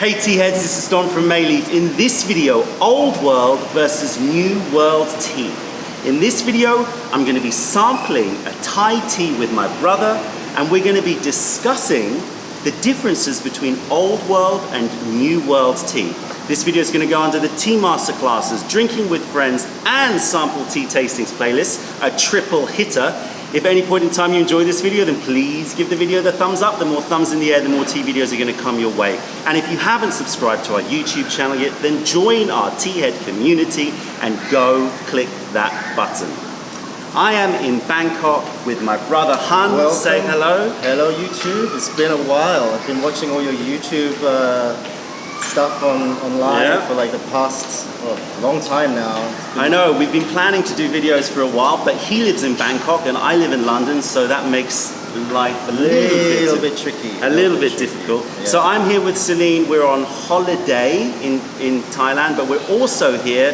Hey tea heads, this is Don from Mayleaf. In this video, Old World versus New World tea. In this video, I'm going to be sampling a Thai tea with my brother, and we're going to be discussing the differences between Old World and New World tea. This video is going to go under the tea masterclasses, drinking with friends, and sample tea tastings playlist, a triple hitter. If at any point in time you enjoy this video, then please give the video the thumbs up. The more thumbs in the air, the more tea videos are going to come your way. And if you haven't subscribed to our YouTube channel yet, then join our tea head community and go click that button. I am in Bangkok with my brother Han. Welcome. Say hello. Hello YouTube, it's been a while. I've been watching all your YouTube stuff online for like the past long time now. I know, we've been planning to do videos for a while, but he lives in Bangkok and I live in London, so that makes life a little bit tricky. A little bit difficult. Yeah. So I'm here with Celine. We're on holiday in Thailand, but we're also here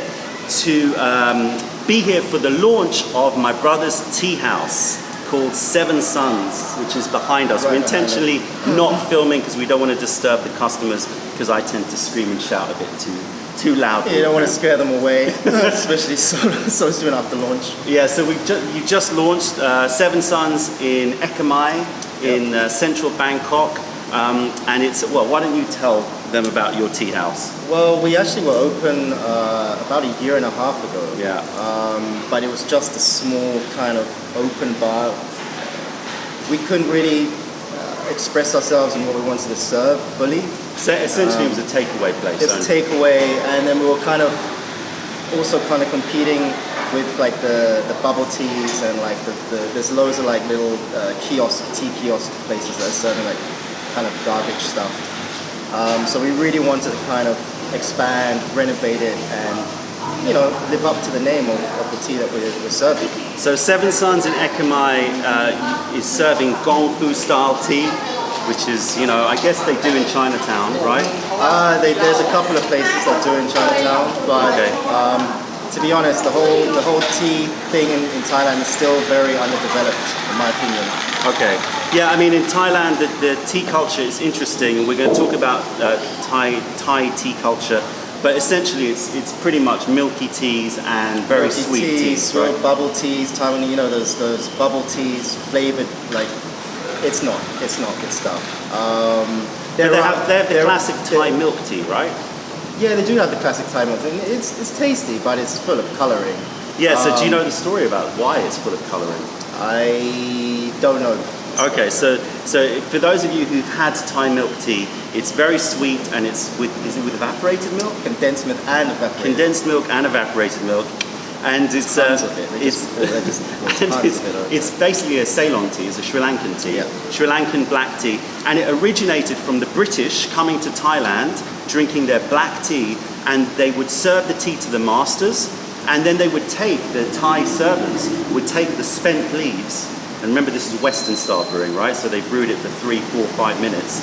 to be here for the launch of my brother's tea house called Seven Suns, which is behind us. We're intentionally not filming because we don't want to disturb the customers, because I tend to scream and shout a bit too loud. You don't want to scare them away, especially so soon after launch. Yeah, so you just launched Seven Suns in Ekkamai in central Bangkok, and it's, well, why don't you tell them about your tea house? Well, we actually were open about a year and a half ago. Yeah. But it was just a small kind of open bar. We couldn't really express ourselves in what we wanted to serve fully. So essentially it was a takeaway place. It's a takeaway, and then we were also competing with like the bubble teas, and like there's loads of like little tea kiosk places that are serving like kind of garbage stuff. So we really wanted to kind of expand, renovate it, and live up to the name of the tea that we're serving. So Seven Suns in Ekkamai is serving Gong Fu style tea, which is, I guess they do in Chinatown, right? There's a couple of places that do in Chinatown, but to be honest, the whole tea thing in Thailand is still very underdeveloped, in my opinion. Okay. Yeah, I mean, in Thailand, the tea culture is interesting, and we're going to talk about Thai tea culture. But essentially, it's pretty much milky teas and very sweet teas, right? Bubble teas, Taiwanese, those bubble teas flavored like. It's not good stuff. They have the classic Thai milk tea, right? Yeah, they do have the classic Thai milk, and it's tasty, but it's full of colouring. Yeah. So do you know the story about why it's full of colouring? I don't know. Okay, so for those of you who've had Thai milk tea, it's very sweet, and is it with evaporated milk? Condensed milk and evaporated. Condensed milk and evaporated milk. And it's basically a Ceylon tea, it's a Sri Lankan tea, Sri Lankan black tea, and it originated from the British coming to Thailand, drinking their black tea, and they would serve the tea to the masters, and then they would take, the Thai servants would take the spent leaves, and remember this is Western style brewing, right? So they brewed it for 3, 4, 5 minutes.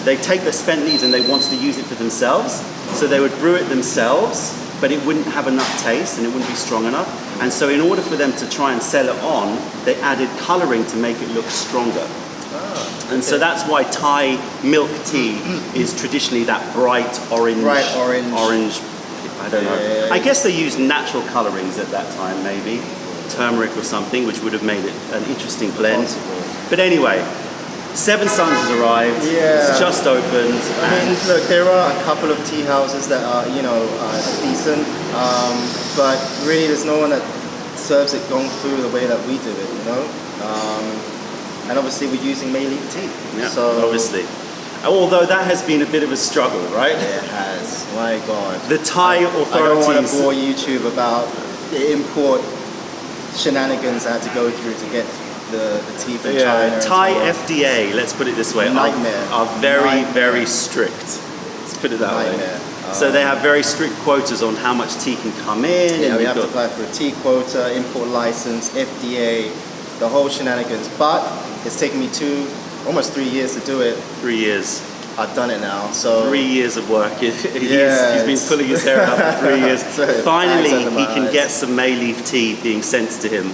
They take the spent leaves and they wanted to use it for themselves, so they would brew it themselves, but it wouldn't have enough taste and it wouldn't be strong enough. And so in order for them to try and sell it on, they added colouring to make it look stronger. And so that's why Thai milk tea is traditionally that bright orange. I don't know. I guess they used natural colourings at that time, maybe. Turmeric or something, which would have made it an interesting blend. But anyway, Seven Suns has arrived. Yeah. It's just opened. I mean, look, there are a couple of tea houses that are, decent, but really, there's no one that serves it Gong Fu the way that we do it, and obviously, we're using Mayleaf tea. Yeah. So obviously, although that has been a bit of a struggle, right? It has. My God. The Thai authorities. I don't want to bore YouTube about the import shenanigans I had to go through to get the tea from China. Thai FDA, let's put it this way, are very strict. Let's put it that way. So they have very strict quotas on how much tea can come in. Yeah, we have to apply for a tea quota, import license, FDA, the whole shenanigans. But it's taken me almost 3 years to do it. 3 years. I've done it now. So 3 years of work. He's been pulling his hair out for 3 years. Finally, he can get some Mayleaf tea being sent to him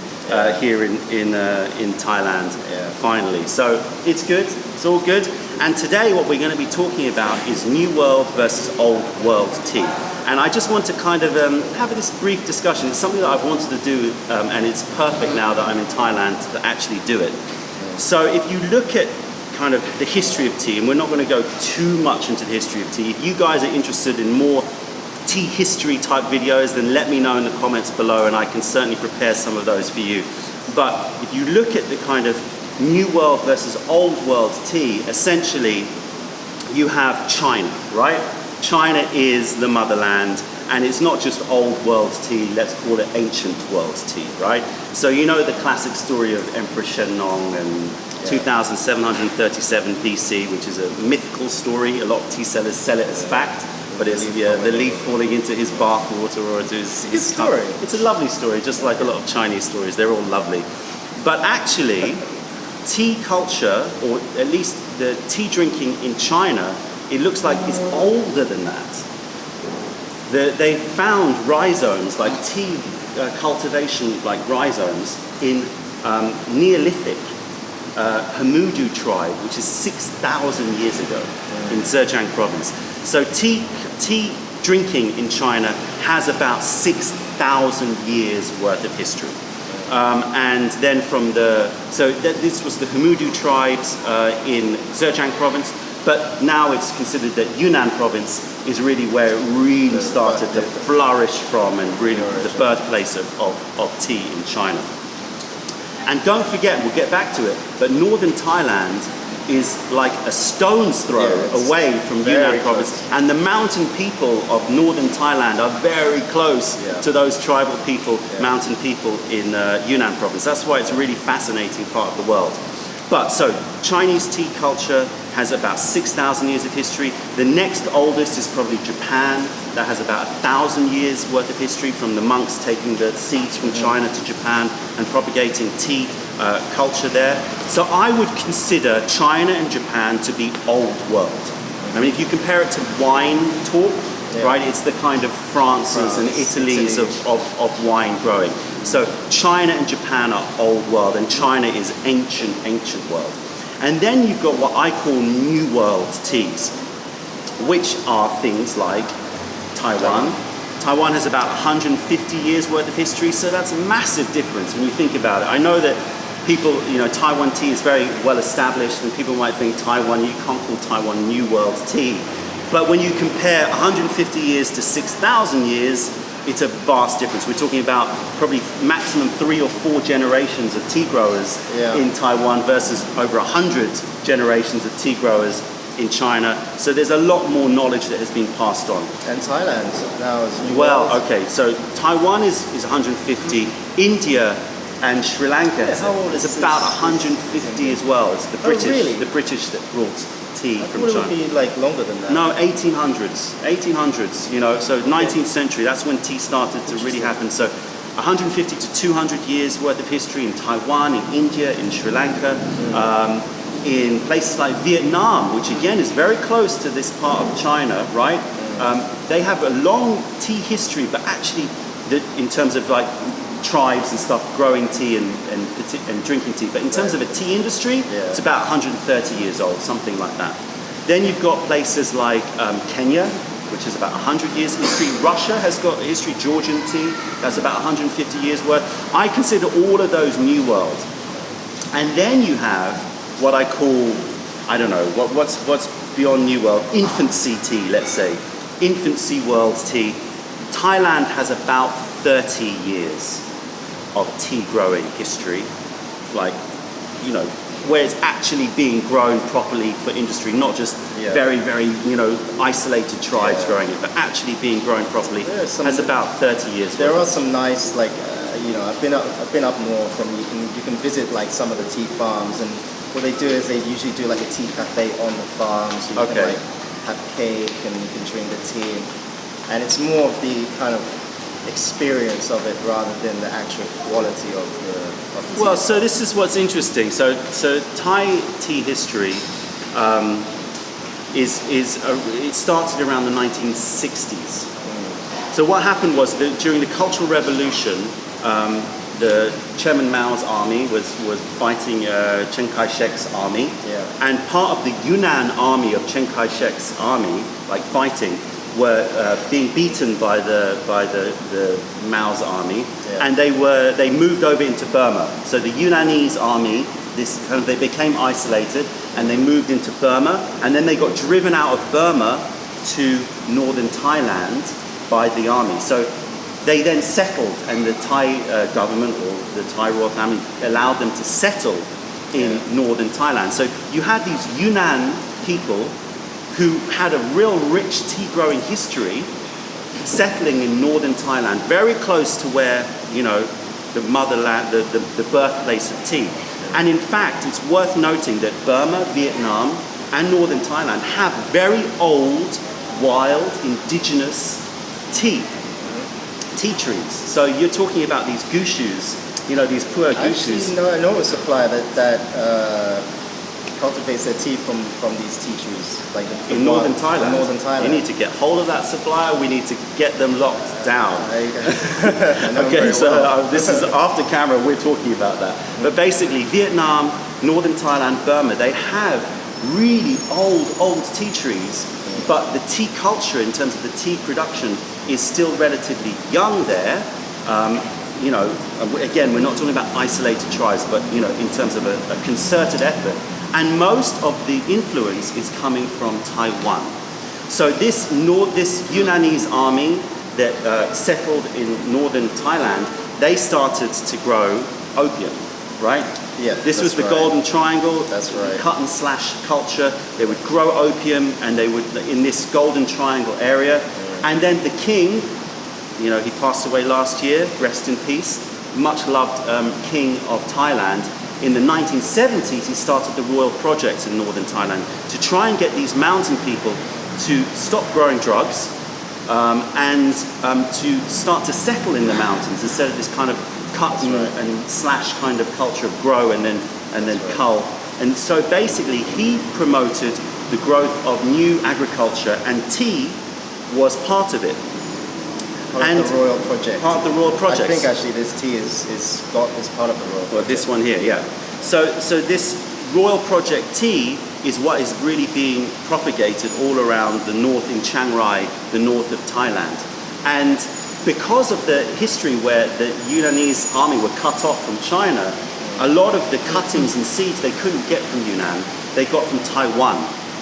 here in Thailand. Yeah. Finally, so it's good. It's all good. And today what we're going to be talking about is New World versus Old World tea. And I just want to kind of have this brief discussion. It's something that I've wanted to do, and it's perfect now that I'm in Thailand to actually do it. So if you look at kind of the history of tea, and we're not going to go too much into the history of tea. If you guys are interested in more tea history type videos, then let me know in the comments below, and I can certainly prepare some of those for you. But if you look at the kind of New World versus Old World tea, essentially you have China, right? China is the motherland, and it's not just Old World tea, let's call it Ancient World tea, right? So you know the classic story of Emperor Shennong and 2737 BC, which is a mythical story. A lot of tea sellers sell it as fact, but it's the leaf falling into his bath water or into his story. It's a lovely story, just like a lot of Chinese stories. They're all lovely. But actually, tea culture, or at least the tea drinking in China, it looks like it's older than that. They found rhizomes, like tea cultivation, like rhizomes, in Neolithic Hamudu tribe, which is 6,000 years ago in Zhejiang province. So tea drinking in China has about 6,000 years worth of history. And then this was the Hamudu tribes in Zhejiang province, but now it's considered that Yunnan province is really where it really started to flourish from, and really the birthplace of tea in China. And don't forget, we'll get back to it, but Northern Thailand is like a stone's throw away from Yunnan province, and the mountain people of Northern Thailand are very close to those tribal people, mountain people in Yunnan province. That's why it's a really fascinating part of the world. But so Chinese tea culture has about 6,000 years of history. The next oldest is probably Japan. That has about 1,000 years worth of history, from the monks taking the seeds from China to Japan and propagating tea culture there. So I would consider China and Japan to be old world. I mean, if you compare it to wine talk, right, it's the kind of France and Italy's of wine growing. So China and Japan are old world, and China is ancient world. And then you've got what I call New World teas, which are things like Taiwan. Taiwan has about 150 years worth of history, so that's a massive difference when you think about it. I know that people, Taiwan tea is very well established, and people might think Taiwan, you can't call Taiwan New World tea. But when you compare 150 years to 6,000 years, it's a vast difference. We're talking about probably maximum 3 or 4 generations of tea growers in Taiwan versus over 100 generations of tea growers in China. So there's a lot more knowledge that has been passed on. And Thailand now is New World. Well, okay, so Taiwan is 150. India and Sri Lanka is about 150 as well. It's the British, the British that brought tea from China. It would be like longer than that. No, 1800s, so 19th century, that's when tea started to really happen. So 150 to 200 years worth of history in Taiwan, in India, in Sri Lanka, in places like Vietnam, which again is very close to this part of China, right? They have a long tea history, but actually in terms of like tribes and stuff growing tea and drinking tea, but in terms of a tea industry, it's about 130 years old, something like that. Then you've got places like Kenya, which is about 100 years history. Russia has got a history, Georgian tea, that's about 150 years worth. I consider all of those New World. And then you have what I call, I don't know, what's beyond New World, infancy tea, let's say. Infancy world tea. Thailand has about 30 years of tea growing history, where it's actually being grown properly for industry, not just very, very, isolated tribes growing it, but actually being grown properly. Has about 30 years. There are some nice, I've been up north, and you can visit like some of the tea farms, and what they do is they usually do like a tea cafe on the farm, so you can like have cake and you can drink the tea, and it's more of the kind of experience of it rather than the actual quality of the tea. Well, so this is what's interesting. So Thai tea history it started around the 1960s. So what happened was that during the Cultural Revolution, the Chairman Mao's army was fighting Chiang Kai-shek's army, and part of the Yunnan army of Chiang Kai-shek's army, like fighting, were being beaten by the Mao's army, and they moved over into Burma. So the Yunnanese army, they became isolated, and they moved into Burma, and then they got driven out of Burma to northern Thailand by the army. So they then settled, and the Thai government or the Thai royal family allowed them to settle in northern Thailand. So you had these Yunnan people who had a real rich tea growing history, settling in northern Thailand, very close to where, the motherland, the birthplace of tea. And in fact, it's worth noting that Burma, Vietnam, and northern Thailand have very old, wild, indigenous tea trees. So you're talking about these gushus, these poor gushus. Actually, I know a supplier that cultivates their tea from these tea trees, like in northern Thailand. Northern Thailand. You need to get hold of that supplier. We need to get them locked down. Okay, so this is after camera. We're talking about that. But basically, Vietnam, northern Thailand, Burma, they have really old tea trees. But the tea culture, in terms of the tea production, is still relatively young there. Again, we're not talking about isolated tribes, but in terms of a concerted effort. And most of the influence is coming from Taiwan. So this Yunnanese army that settled in northern Thailand, they started to grow opium, right? Yeah, this was the Golden Triangle. That's right. Cut and slash culture. They would grow opium, and they would in this Golden Triangle area. And then the king, he passed away last year. Rest in peace. Much loved king of Thailand. In the 1970s, he started the Royal Project in northern Thailand to try and get these mountain people to stop growing drugs and to start to settle in the mountains instead of this kind of cut and slash kind of culture of grow and then cull. And so basically he promoted the growth of new agriculture, and tea was part of it. Part of the Royal Project. Part of the Royal Project. I think actually this tea is part of the Royal Project. Well, this one here, yeah. So this Royal Project tea is what is really being propagated all around the north in Chiang Rai, the north of Thailand. And because of the history where the Yunnanese army were cut off from China, a lot of the cuttings and seeds they couldn't get from Yunnan, they got from Taiwan,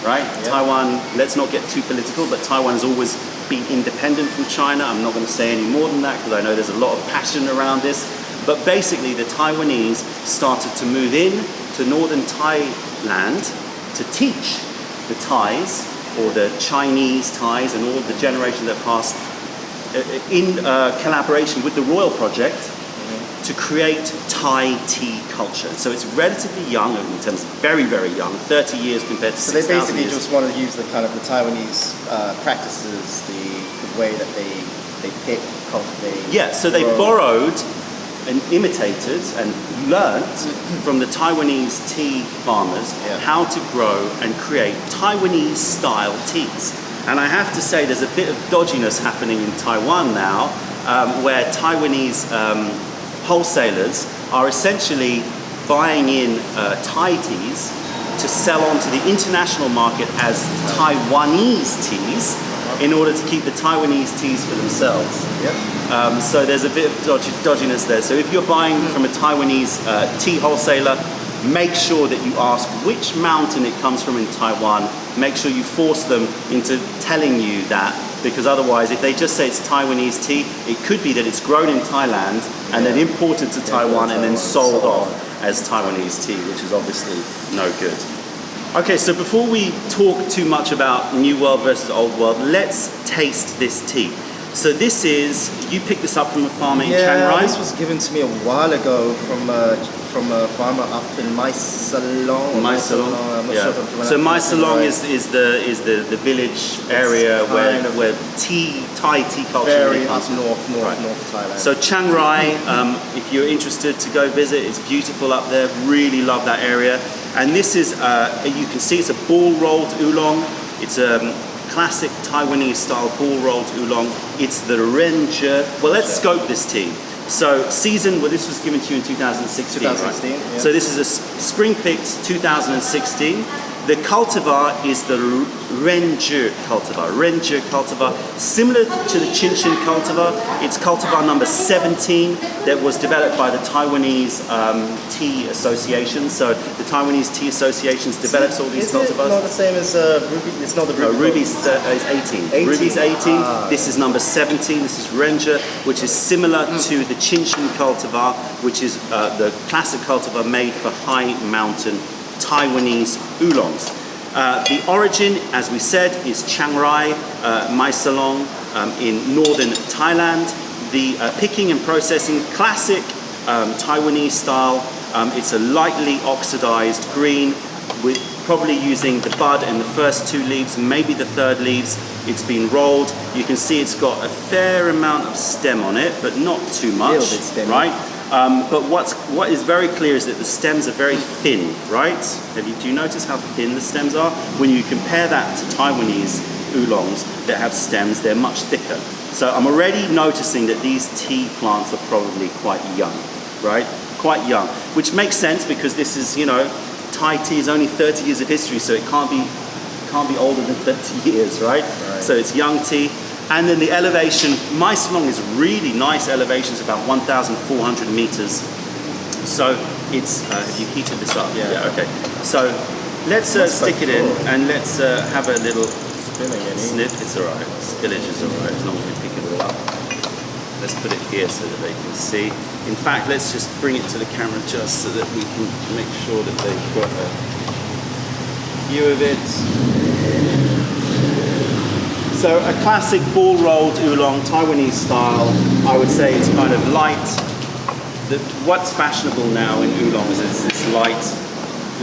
right? Yeah. Taiwan, let's not get too political, but Taiwan has always been independent from China. I'm not going to say any more than that because I know there's a lot of passion around this. But basically the Taiwanese started to move in to northern Thailand to teach the Thais, or the Chinese Thais, and all of the generation that passed in collaboration with the Royal Project to create Thai tea culture. So it's relatively young in terms of very, very young, 30 years compared to 6,000 years. So they basically just want to use the kind of the Taiwanese practices, the way that they pick, cultivate. Yeah, so they borrowed and imitated and learnt from the Taiwanese tea farmers how to grow and create Taiwanese style teas. And I have to say there's a bit of dodginess happening in Taiwan now, where Taiwanese wholesalers are essentially buying in Thai teas to sell onto the international market as Taiwanese teas in order to keep the Taiwanese teas for themselves. Yep. So there's a bit of dodginess there. So if you're buying from a Taiwanese tea wholesaler, make sure that you ask which mountain it comes from in Taiwan. Make sure you force them into telling you that, because otherwise, if they just say it's Taiwanese tea, it could be that it's grown in Thailand and then imported to Taiwan and then sold off as Taiwanese tea, which is obviously no good. Okay, so before we talk too much about New World versus Old World, let's taste this tea. So this is, you picked this up from a farmer in Chiang Rai? This was given to me a while ago from a farmer up in Mai Salong. I'm not sure if I'm pronouncing So Mai Salong is the village area where Thai tea culture very comes up north Thailand. So Chiang Rai, if you're interested to go visit, it's beautiful up there. Really love that area. And this is, you can see it's a ball-rolled oolong. It's a classic Taiwanese style ball-rolled oolong. It's the Renje. Well, let's scope this tea. So season, well, this was given to you in 2016, 2016, right? yeah. So this is a spring picked 2016. The cultivar is the Renju cultivar, similar to the Chinchin cultivar. It's cultivar number 17 that was developed by the Taiwanese Tea Association. So the Taiwanese Tea Associations develops all these cultivars. Is it not the same as Ruby? It's not the Ruby. No, Ruby's is 18. 18. Ruby's 18. This is number 17. This is Renja, which is similar to the Chinchin cultivar, which is the classic cultivar made for high mountain Taiwanese oolongs. The origin, as we said, is Chiang Rai, Mae Salong in northern Thailand. The picking and processing, classic Taiwanese style. It's a lightly oxidized green with probably using the bud and the first two leaves, maybe the third leaves. It's been rolled. You can see it's got a fair amount of stem on it, but not too much, little bit stemmy. right? But what is very clear is that the stems are very thin, right? Do you notice how thin the stems are? When you compare that to Taiwanese oolongs that have stems, they're much thicker. So I'm already noticing that these tea plants are probably quite young, right? Quite young, which makes sense because this is, Thai tea is only 30 years of history, so it can't be older than 30 years, right? So it's young tea. And then the elevation, Mae Salong is really nice elevations, about 1,400 meters. So it's, have you heated this up? Yeah, okay. So let's stick it in and let's have a little sniff. It's all right. Spillage is all right as long as we pick it all up. Let's put it here so that they can see. In fact, let's just bring it to the camera just so that we can make sure that they've got a view of it. So a classic ball-rolled oolong, Taiwanese style. I would say it's kind of light. What's fashionable now in oolongs is this light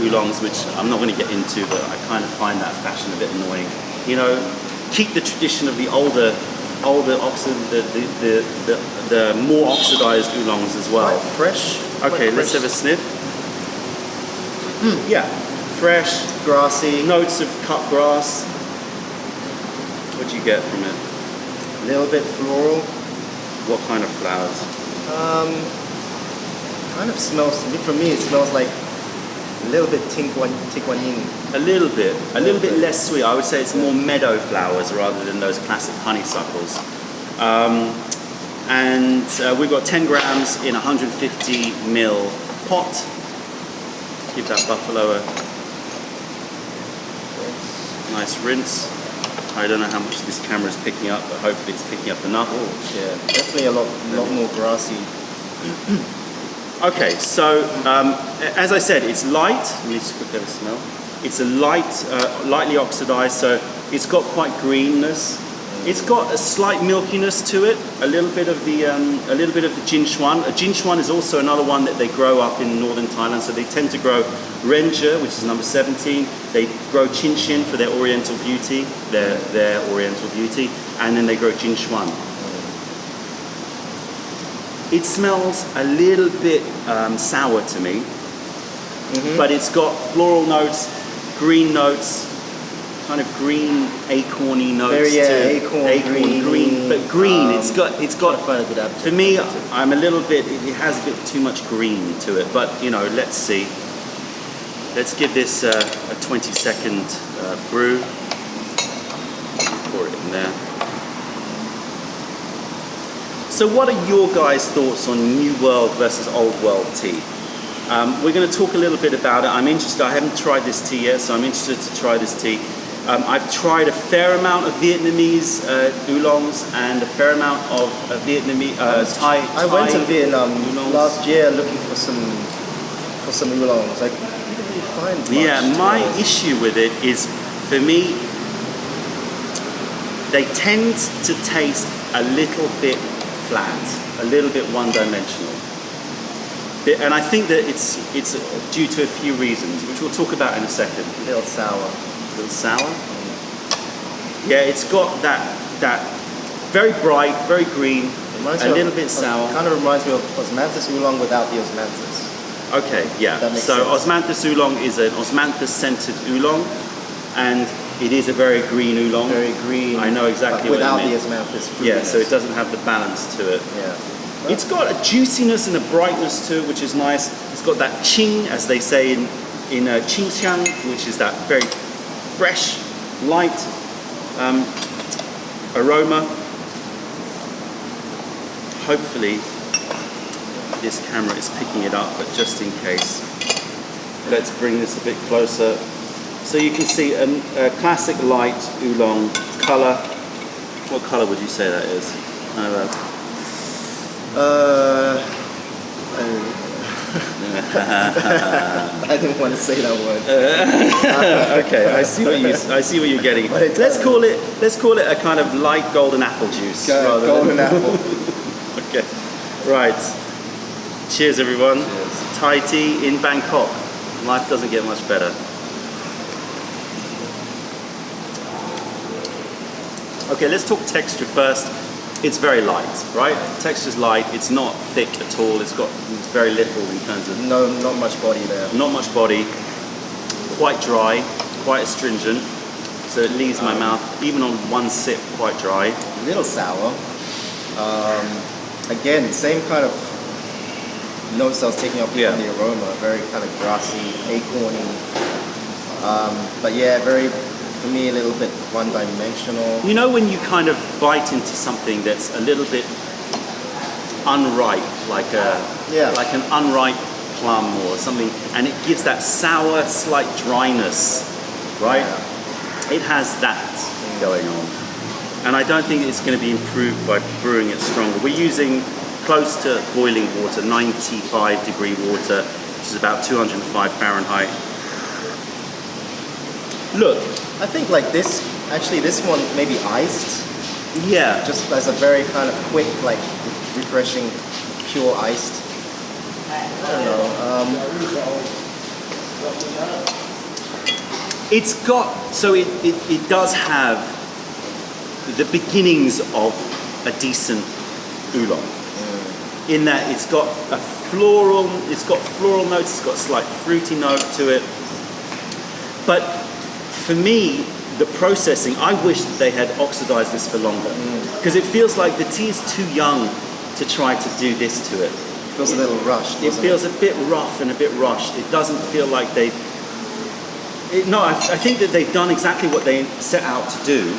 oolongs, which I'm not going to get into, but I kind of find that fashion a bit annoying. Keep the tradition of the older the more oxidized oolongs as well. Quite fresh. Okay, let's have a sniff. Yeah, fresh, grassy. Notes of cut grass. What do you get from it? A little bit floral. What kind of flowers? Kind of smells, for me it smells like a little bit Taiwanese. A little bit less sweet. I would say it's more meadow flowers rather than those classic honeysuckles. And we've got 10 grams in a 150 ml pot. Give that buffalo a nice rinse. I don't know how much this camera is picking up, but hopefully it's picking up enough. Oh, yeah, definitely a lot more grassy. Okay, so as I said, it's light. Let me just quickly have a smell. It's a lightly oxidized, so it's got quite greenness. It's got a slight milkiness to it. A little bit of the Jinchuan. A Jinchuan is also another one that they grow up in northern Thailand. So they tend to grow Renja, which is number 17. They grow Chinchin for their oriental beauty, their oriental beauty, and then they grow Jinchuan. It smells a little bit sour to me, but it's got floral notes, green notes, kind of green acorny notes. Acorn, green, but green. It's got. Quite a good adjective. For me, I'm a little bit. It has a bit too much green to it, but let's see. Let's give this a 20-second brew. Pour it in there. So what are your guys' thoughts on New World versus Old World tea? We're going to talk a little bit about it. I'm interested. I haven't tried this tea yet, so I'm interested to try this tea. I've tried a fair amount of Vietnamese oolongs and a fair amount of Vietnamese Thai. I went to Vietnam last year looking for some oolongs. I didn't really find much. Yeah, my issue with it is, for me, they tend to taste a little bit flat, a little bit one-dimensional. And I think that it's due to a few reasons, which we'll talk about in a second. A little sour. A little sour? Yeah, it's got that very bright, very green, a little bit sour. Kind of reminds me of Osmanthus oolong without the osmanthus. Okay, yeah. So Osmanthus oolong is an osmanthus-scented oolong, and it is a very green oolong. Very green. I know exactly what you mean. Without the osmanthus fruitiness. Yeah, so it doesn't have the balance to it. Yeah. It's got a juiciness and a brightness to it, which is nice. It's got that ching, as they say in Xinjiang, which is that very fresh, light aroma. Hopefully this camera is picking it up, but just in case, let's bring this a bit closer. So you can see a classic light oolong colour. What colour would you say that is? I didn't want to say that word. Okay, I see what you're getting. Let's call it a kind of light golden apple juice. Golden apple. Okay, right. Cheers, everyone. Cheers. Thai tea in Bangkok. Life doesn't get much better. Okay, let's talk texture first. It's very light, right? Texture's light. It's not thick at all. It's very little in terms of... Not much body there. Not much body. Quite dry, quite astringent. So it leaves my mouth, even on one sip, quite dry. A little sour. Again, same kind of notes I was taking up from the aroma. Very kind of grassy, acorny. But yeah, very... For me, a little bit one-dimensional. You know when you kind of bite into something that's a little bit unripe, like an unripe plum or something, and it gives that sour, slight dryness, right? Yeah. It has that going on. And I don't think it's going to be improved by brewing it stronger. We're using close to boiling water, 95 degree water, which is about 205 Fahrenheit. Look, I think like this, actually this one maybe iced. Yeah. Just as a very kind of quick, like refreshing, pure iced. I don't know. It's got, so it does have the beginnings of a decent oolong. In that it's got floral notes, it's got a slight fruity note to it. But for me, the processing, I wish that they had oxidized this for longer. Because it feels like the tea is too young to try to do this to it. It feels a little rushed. It feels a bit rough and a bit rushed. It doesn't feel like I think that they've done exactly what they set out to do.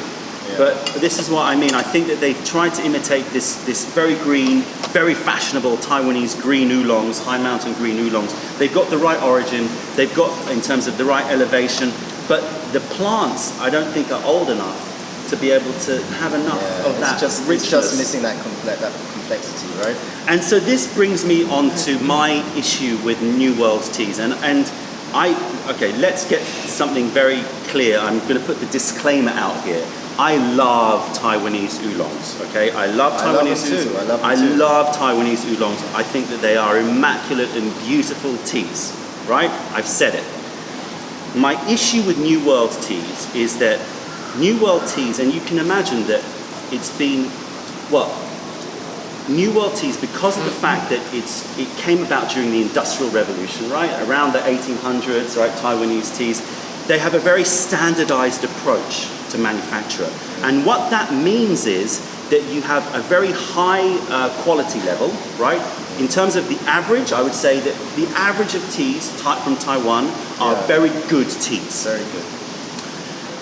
Yeah. But this is what I mean. I think that they've tried to imitate this very green, very fashionable Taiwanese green oolongs, high mountain green oolongs. They've got the right origin. They've got, in terms of the right elevation. But the plants, I don't think, are old enough to be able to have enough of that richness. It's just missing that complexity, right? And so this brings me on to my issue with New World teas. Let's get something very clear. I'm going to put the disclaimer out here. I love Taiwanese oolongs, okay? I love Taiwanese oolongs. I love Taiwanese oolongs. I think that they are immaculate and beautiful teas, right? I've said it. My issue with New World teas is that New World teas, and you can imagine that it's been, New World teas, because of the fact that it came about during the Industrial Revolution, right? Around the 1800s, right? Taiwanese teas, they have a very standardized approach to manufacture. And what that means is that you have a very high quality level, right? In terms of the average, I would say that the average of teas from Taiwan are very good teas. Very good.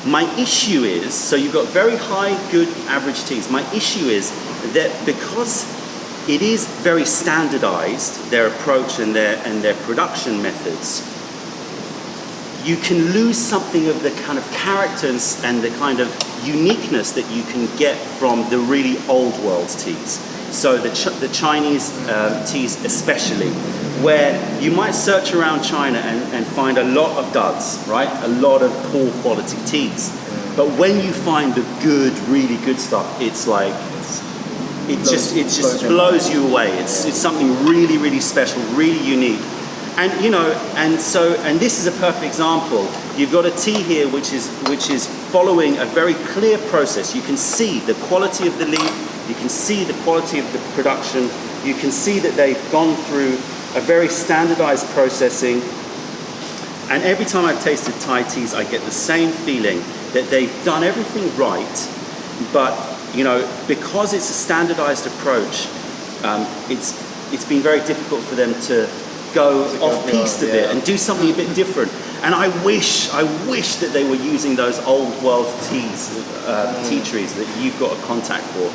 My issue is, so you've got very high, good, average teas. My issue is that because it is very standardized, their approach and their production methods, you can lose something of the kind of character and the kind of uniqueness that you can get from the really old world teas. So the Chinese teas especially, where you might search around China and find a lot of duds, right? A lot of poor quality teas. But when you find the good, really good stuff, it's like, it just blows you away. It's something really, really special, really unique. And and this is a perfect example. You've got a tea here which is following a very clear process. You can see the quality of the leaf, you can see the quality of the production, you can see that they've gone through a very standardized processing. And every time I've tasted Thai teas, I get the same feeling that they've done everything right, but because it's a standardized approach, it's been very difficult for them to go off-piste a bit and do something a bit different. And I wish that they were using those old world teas, tea trees that you've got a contact for.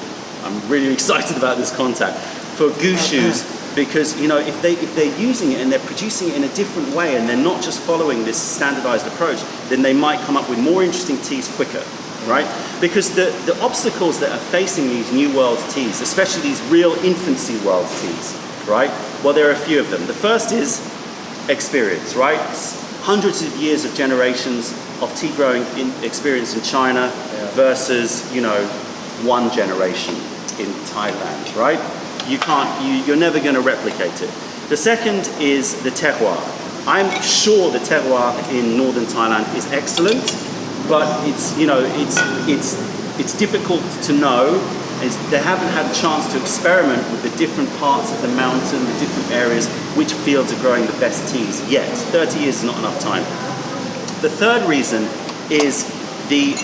I'm really excited about this contact for gushus, because you know if they're using it and they're producing it in a different way and they're not just following this standardized approach, then they might come up with more interesting teas quicker, right? Because the obstacles that are facing these new world teas, especially these real infancy world teas, right? Well, there are a few of them. The first is experience, right? Hundreds of years of generations of tea growing experience in China versus, you know, one generation in Thailand, right? You're never going to replicate it. The second is the terroir. I'm sure the terroir in northern Thailand is excellent, but it's, you know, it's difficult to know. They haven't had a chance to experiment with the different parts of the mountain, the different areas, which fields are growing the best teas yet. 30 years is not enough time. The third reason is the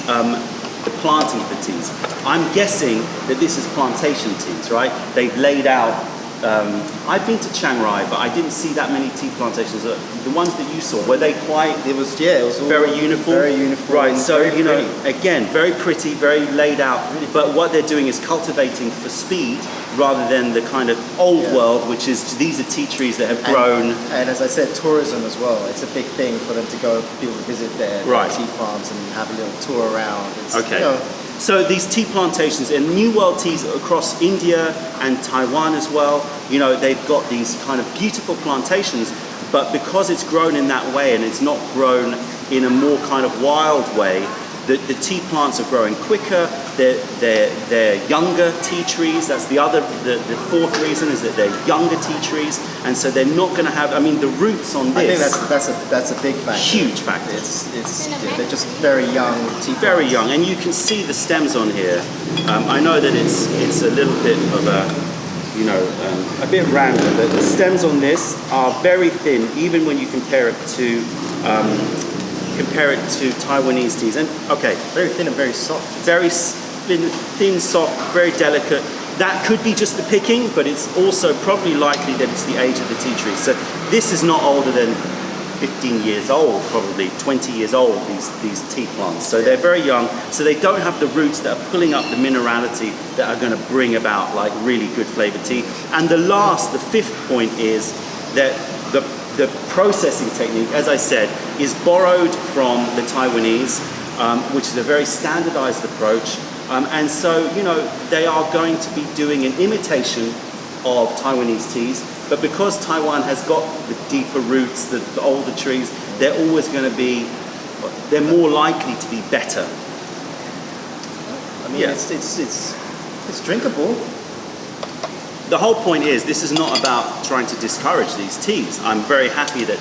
planting of the teas. I'm guessing that this is plantation teas, right? They've laid out. I've been to Chiang Rai, but I didn't see that many tea plantations. The ones that you saw, were they quite? It was all very uniform. Very uniform. Right. So you know, pretty. again, very pretty, very laid out. But what they're doing is cultivating for speed rather than the kind of old world, which is these are tea trees that have grown. And as I said, tourism as well. It's a big thing for them to go, people to visit their tea farms and have a little tour around. It's, okay. You know, so these tea plantations and New World teas across India and Taiwan as well, you know, they've got these kind of beautiful plantations, but because it's grown in that way and it's not grown in a more kind of wild way, the tea plants are growing quicker. They're younger tea trees. That's the fourth reason is that they're younger tea trees, and so they're not going to have. I mean, the roots on this. I think that's a big factor. Huge factor. They're just very young tea plants. Very young, and you can see the stems on here. I know that it's a little bit of a, you know, a bit random, but the stems on this are very thin, even when you compare it to Taiwanese teas. And okay, very thin and very soft. Very thin, soft, very delicate. That could be just the picking, but it's also probably likely that it's the age of the tea tree. So this is not older than 15 years old, probably 20 years old, these tea plants. So they're very young, so they don't have the roots that are pulling up the minerality that are going to bring about like really good flavored tea. And the fifth point is that the processing technique, as I said, is borrowed from the Taiwanese, which is a very standardized approach. And so, you know, they are going to be doing an imitation of Taiwanese teas, but because Taiwan has got the deeper roots, the older trees, they're always going to be, they're more likely to be better. I mean, it's drinkable. The whole point is, this is not about trying to discourage these teas. I'm very happy that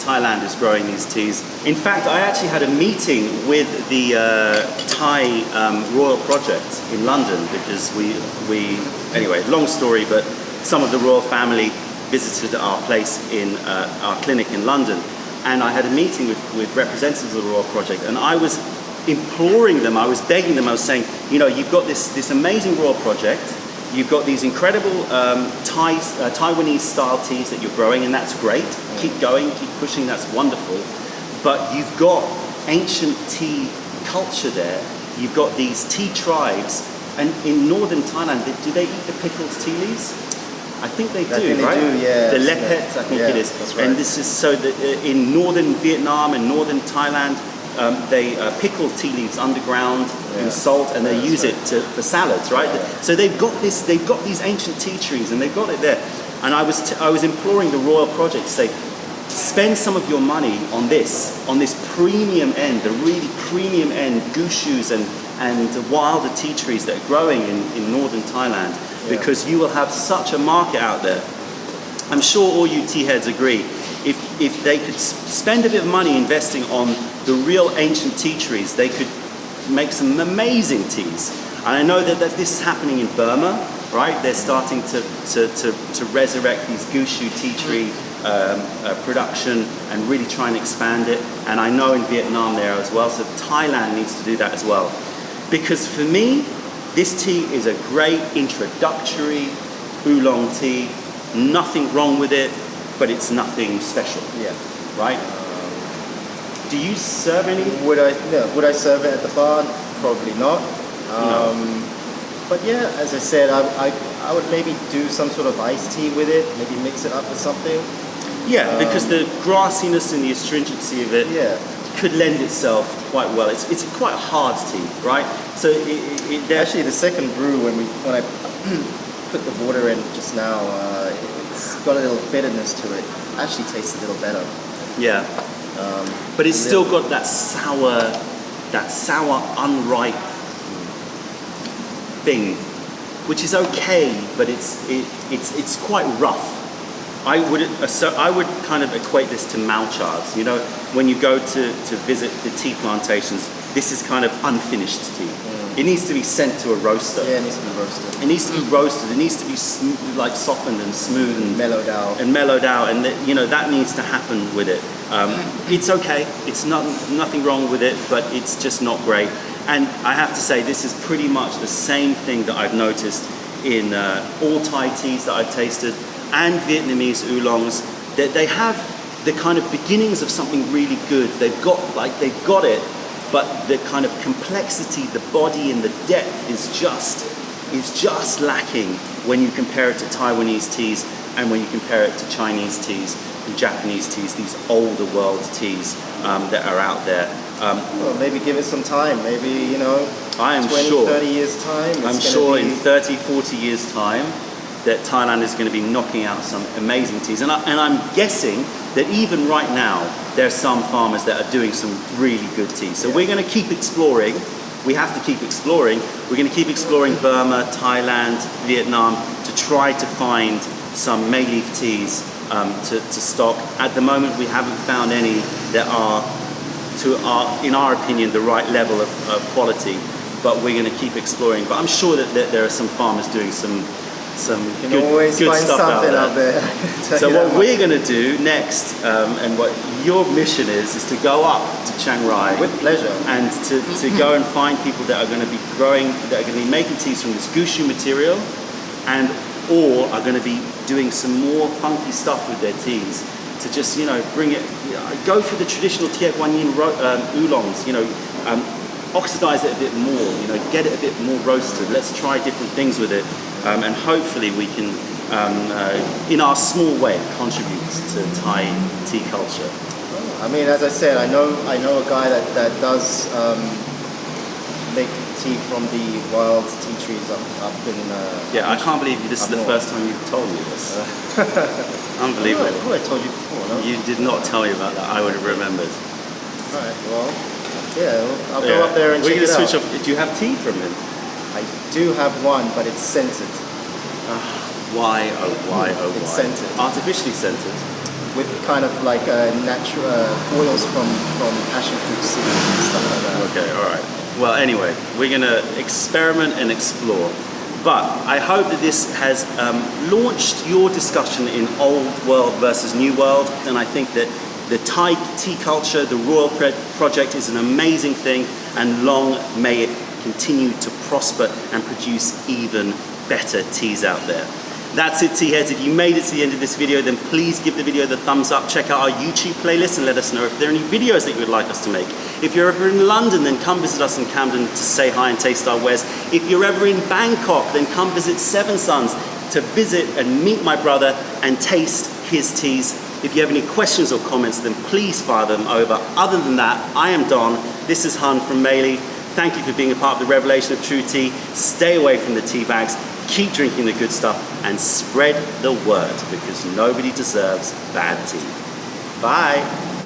Thailand is growing these teas. In fact, I actually had a meeting with the Thai Royal Project in London because anyway, long story, but some of the royal family visited our place in our clinic in London, and I had a meeting with representatives of the Royal Project, and I was imploring them, I was begging them, I was saying, you know, you've got this amazing Royal Project, you've got these incredible Taiwanese style teas that you're growing, and that's great. Keep going, keep pushing, that's wonderful. But you've got ancient tea culture there. You've got these tea tribes. And in northern Thailand, do they eat the pickled tea leaves? I think they do, right? They do, yeah. The lepet, I think it is. That's right. And this is so that in northern Vietnam and northern Thailand, they pickle tea leaves underground in salt, and they use it for salads, right? So they've got these ancient tea trees, and they've got it there. And I was imploring the Royal Project to say, spend some of your money on this premium end, the really premium end, gushus and the wilder tea trees that are growing in northern Thailand, because you will have such a market out there. I'm sure all you tea heads agree. If they could spend a bit of money investing on the real ancient tea trees, they could make some amazing teas. And I know that this is happening in Burma, right? They're starting to resurrect these gushu tea tree production and really try and expand it. And I know in Vietnam there as well, so Thailand needs to do that as well. Because for me, this tea is a great introductory Oolong tea, nothing wrong with it, but it's nothing special, Yeah. right? Do you serve any? Would I serve it at the bar? Probably not. No. But yeah, as I said, I would maybe do some sort of iced tea with it, maybe mix it up with something. Yeah, because the grassiness and the astringency of it Yeah. could lend itself quite well. It's quite a hard tea, right? So Actually, the second brew, when I put the water in just now, it's got a little bitterness to it. Actually tastes a little better. yeah, but it's still got that sour, unripe thing, which is okay, but it's quite rough. I would kind of equate this to malchas. You know, when you go to visit the tea plantations, this is kind of unfinished tea. It needs to be sent to a roaster. Yeah, it needs to be roasted. It needs to be roasted. It needs to be like softened and smooth and Mellowed out. and you know that needs to happen with it. It's okay. It's nothing wrong with it, but it's just not great. And I have to say, this is pretty much the same thing that I've noticed in all Thai teas that I've tasted and Vietnamese oolongs. That they have the kind of beginnings of something really good. They've got it. But the kind of complexity, the body and the depth is just lacking when you compare it to Taiwanese teas and when you compare it to Chinese teas and Japanese teas, these older world teas that are out there. Well, maybe give it some time. Maybe, you know, I am 20, sure, 30 years' time. I'm sure in 30, 40 years' time that Thailand is going to be knocking out some amazing teas. And I'm guessing that even right now, there are some farmers that are doing some really good tea. So we're going to keep exploring. We have to keep exploring. We're going to keep exploring Burma, Thailand, Vietnam to try to find some May leaf teas to stock. At the moment, we haven't found any that are, in our opinion, the right level of quality. But we're going to keep exploring. But I'm sure that there are some farmers doing some always good find stuff something out there. So what we're going to do next, and what your mission is to go up to Chiang Rai With pleasure. and to go and find people that are going to be growing, that are going to be making teas from this gushu material, and or are going to be doing some more funky stuff with their teas to just bring it, go for the traditional Tiek Wan Yin oolongs, oxidize it a bit more, get it a bit more roasted. Let's try different things with it, and hopefully we can, in our small way, contribute to Thai tea culture. I mean, as I said, I know a guy that does make tea from the wild tea trees up in. Yeah, I can't believe this is the first time you've told me this. Unbelievable. I thought I told you before. No? You did not tell me about that. I would have remembered. All right. Well, yeah, I'll go up there and check it out. Switch off. Do you have tea from him? I do have one, but it's scented. Why? Oh, why? Oh, why? It's scented. Artificially scented. With kind of like natural oils from passion fruit seeds and stuff like that. Okay, all right. Well, anyway, we're going to experiment and explore. But I hope that this has launched your discussion in old world versus new world. And I think that the Thai tea culture, the Royal Project is an amazing thing. And long may it continue to prosper and produce even better teas out there. That's it, tea heads. If you made it to the end of this video, then please give the video the thumbs up. Check out our YouTube playlist and let us know if there are any videos that you would like us to make. If you're ever in London, then come visit us in Camden to say hi and taste our wares. If you're ever in Bangkok, then come visit Seven Sons to visit and meet my brother and taste his teas. If you have any questions or comments, then please fire them over. Other than that, I am Don. This is Hun from Mayleaf. Thank you for being a part of the revelation of true tea. Stay away from the tea bags. Keep drinking the good stuff and spread the word, because nobody deserves bad tea. Bye.